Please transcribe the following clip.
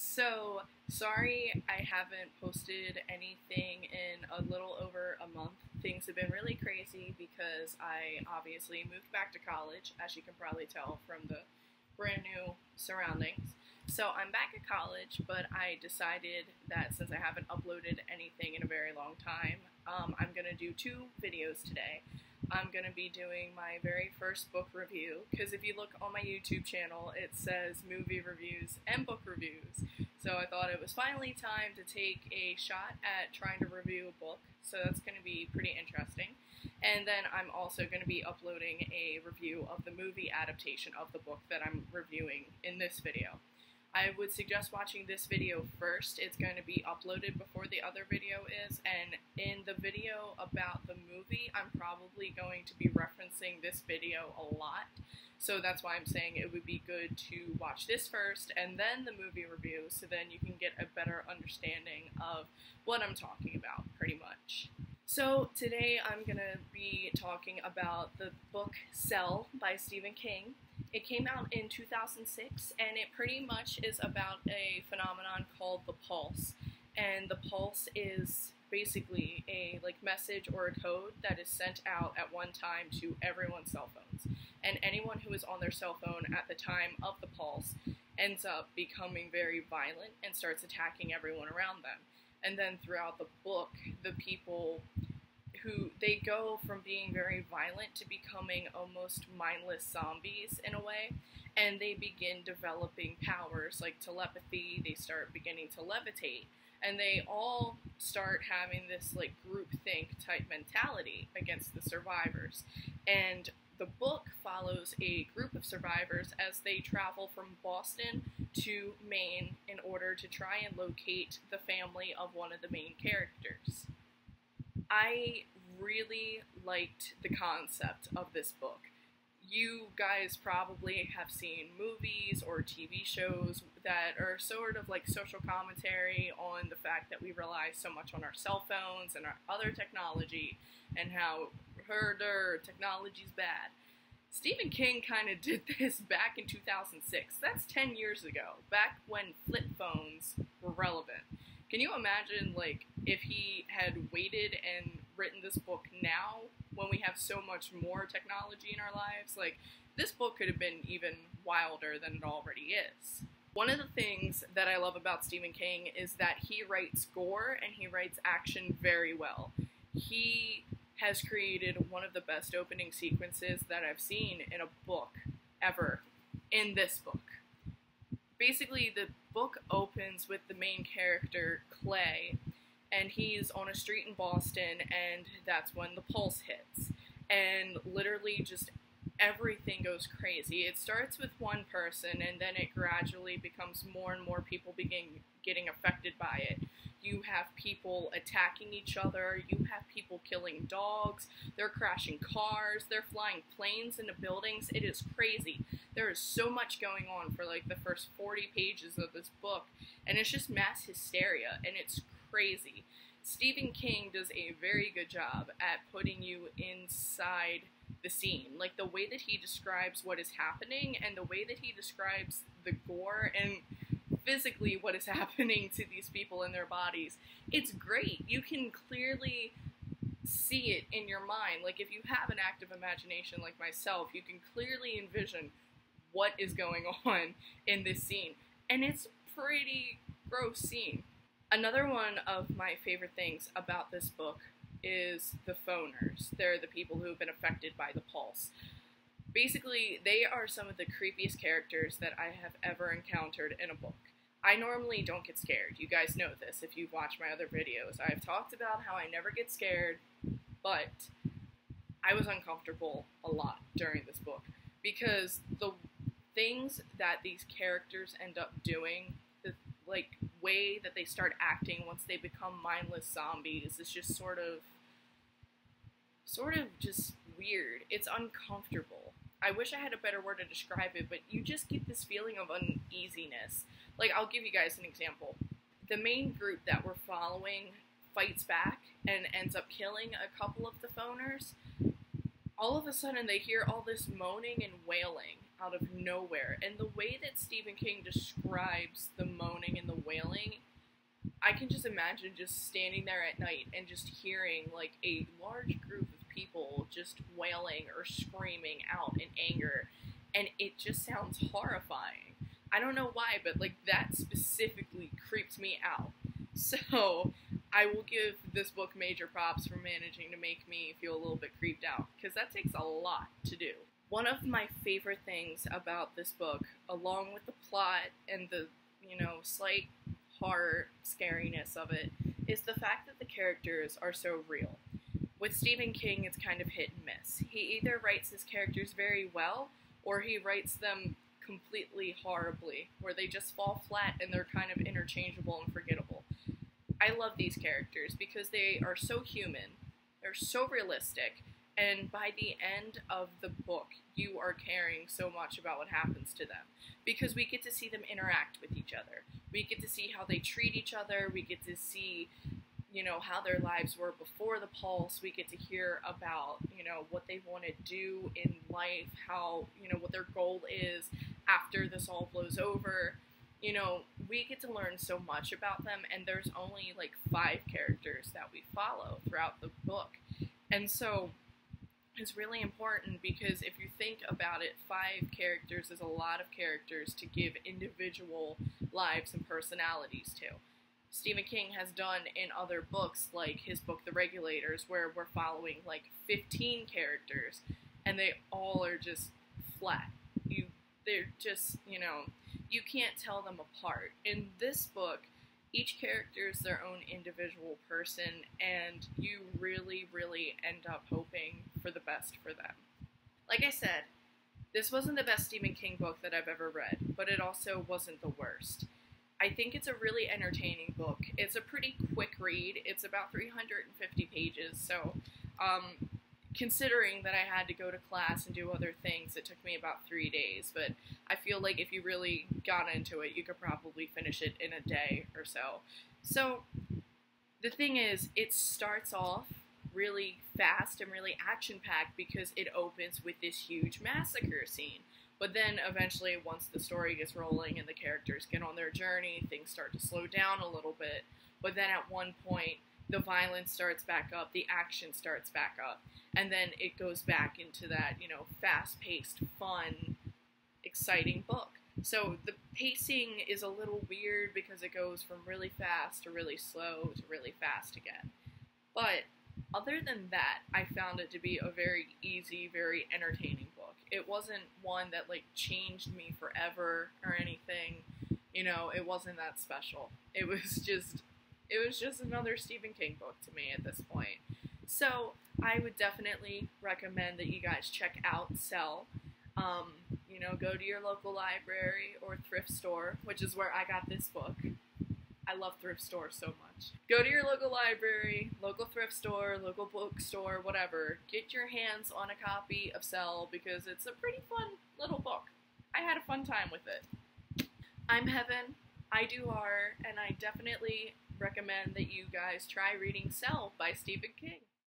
So, sorry I haven't posted anything in a little over a month. Things have been really crazy because I obviously moved back to college, as you can probably tell from the brand new surroundings. So I'm back at college, but I decided that since I haven't uploaded anything in a very long time, I'm going to do two videos today. I'm going to be doing my very first book review, because if you look on my YouTube channel, it says movie reviews and book reviews. So I thought it was finally time to take a shot at trying to review a book, so that's going to be pretty interesting. And then I'm also going to be uploading a review of the movie adaptation of the book that I'm reviewing in this video. I would suggest watching this video first. It's going to be uploaded before the other video is, and in the video about the movie, I'm probably going to be referencing this video a lot, so that's why I'm saying it would be good to watch this first and then the movie review, so then you can get a better understanding of what I'm talking about, pretty much. So today I'm going to be talking about the book Cell by Stephen King. It came out in 2006, and it pretty much is about a phenomenon called the pulse. And the pulse is basically a message or a code that is sent out at one time to everyone's cell phones. And anyone who is on their cell phone at the time of the pulse ends up becoming very violent and starts attacking everyone around them. And then throughout the book, the people they go from being very violent to becoming almost mindless zombies in a way, and they begin developing powers like telepathy. They start beginning to levitate, and they all start having this groupthink type mentality against the survivors. And the book follows a group of survivors as they travel from Boston to Maine in order to try and locate the family of one of the main characters. I really liked the concept of this book. You guys probably have seen movies or TV shows that are sort of like social commentary on the fact that we rely so much on our cell phones and our other technology, and how technology's bad. Stephen King kind of did this back in 2006. That's 10 years ago, back when flip phones were relevant. Can you imagine, if he had waited and written this book now, when we have so much more technology in our lives? This book could have been even wilder than it already is. One of the things that I love about Stephen King is that he writes gore and he writes action very well. He has created one of the best opening sequences that I've seen in a book ever, in this book. Basically, the book opens with the main character, Clay, and he's on a street in Boston, and that's when the pulse hits. And literally just everything goes crazy. It starts with one person, and then it gradually becomes more and more people getting affected by it. You have people attacking each other, you have people killing dogs, they're crashing cars, they're flying planes into buildings. It is crazy. There is so much going on for the first 40 pages of this book, and it's just mass hysteria, and it's crazy. Stephen King does a very good job at putting you inside the scene. The way that he describes what is happening, and the way that he describes the gore and physically what is happening to these people in their bodies, it's great. You can clearly see it in your mind. If you have an active imagination like myself, you can clearly envision what is going on in this scene. And it's a pretty gross scene. Another one of my favorite things about this book is the phoners. They're the people who have been affected by the pulse. Basically, they are some of the creepiest characters that I have ever encountered in a book. I normally don't get scared. You guys know this if you've watched my other videos. I've talked about how I never get scared, but I was uncomfortable a lot during this book because the things that these characters end up doing, the way that they start acting once they become mindless zombies, is just sort of just weird. It's uncomfortable. I wish I had a better word to describe it, but you just get this feeling of uneasiness. I'll give you guys an example. The main group that we're following fights back and ends up killing a couple of the phoners. All of a sudden, they hear all this moaning and wailing out of nowhere. And the way that Stephen King describes the moaning and the wailing, I can just imagine just standing there at night and just hearing like a large group of people just wailing or screaming out in anger, and it just sounds horrifying. I don't know why, but like that specifically creeps me out. So I will give this book major props for managing to make me feel a little bit creeped out, because that takes a lot to do. One of my favorite things about this book, along with the plot and the, slight horror scariness of it, is the fact that the characters are so real. With Stephen King, it's kind of hit and miss. He either writes his characters very well, or he writes them completely horribly, where they just fall flat and they're kind of interchangeable and forgettable. I love these characters because they are so human, they're so realistic, and by the end of the book, you are caring so much about what happens to them, because we get to see them interact with each other. We get to see how they treat each other. We get to see, how their lives were before the Pulse. We get to hear about, what they want to do in life, how, what their goal is after this all blows over. We get to learn so much about them, and there's only like 5 characters that we follow throughout the book. And so it's really important, because if you think about it, 5 characters is a lot of characters to give individual lives and personalities to. Stephen King has done in other books, like his book The Regulators, where we're following like 15 characters, and they all are just flat. They're just, you can't tell them apart. In this book, each character is their own individual person, and you really, really end up hoping for the best for them. Like I said, this wasn't the best Stephen King book that I've ever read, but it also wasn't the worst. I think it's a really entertaining book. It's a pretty quick read. It's about 350 pages, so considering that I had to go to class and do other things, it took me about 3 days, but I feel like if you really got into it, you could probably finish it in a day or so. So the thing is, it starts off really fast and really action-packed because it opens with this huge massacre scene. But then eventually, once the story gets rolling and the characters get on their journey, things start to slow down a little bit. But then at one point, the violence starts back up, the action starts back up, and then it goes back into that, fast-paced, fun, exciting book. So the pacing is a little weird because it goes from really fast to really slow to really fast again. But other than that, I found it to be a very easy, very entertaining book. It wasn't one that, changed me forever or anything. It wasn't that special. It was just another Stephen King book to me at this point. So I would definitely recommend that you guys check out Cell. Go to your local library or thrift store, which is where I got this book. I love thrift stores so much. Go to your local library, local thrift store, local bookstore, whatever. Get your hands on a copy of Cell, because it's a pretty fun little book. I had a fun time with it. I'm Heaven, I do horror, and I definitely recommend that you guys try reading Cell by Stephen King.